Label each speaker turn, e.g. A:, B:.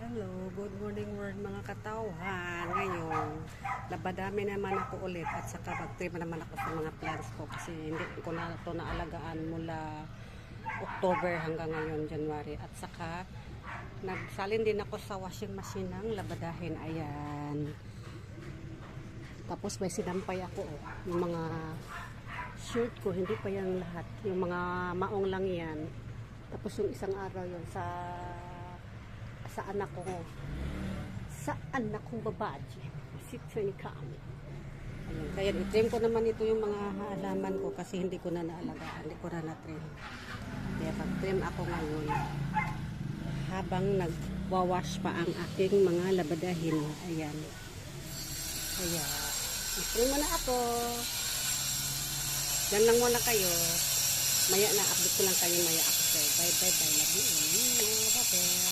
A: Hello, good morning world mga katawhan. Ngayon, labadami naman ako ulit at saka mag-trim naman ako sa mga plants ko kasi hindi ko na ito naalagaan mula October hanggang ngayon, January. At saka nagsalin din ako sa washing machine ng labadahin. Ayan. Tapos may sinampay ako. Yung mga shirt ko, hindi pa yan lahat. Yung mga maong lang yan. Tapos yung isang araw yun sa anak kong babaji si Trini kami. Ayun, kaya i-trim ko naman ito yung mga halaman ko kasi hindi ko na naalagaan, hindi ko na na-trim. Kaya pag-trim ako ngayon habang nagwawash pa ang aking mga labadahin. Ayan. Kaya i-trim mo na ako. Yan lang muna kayo. Maya na, update ko lang kayo maya after. Bye bye bye. Love you. Bye bye.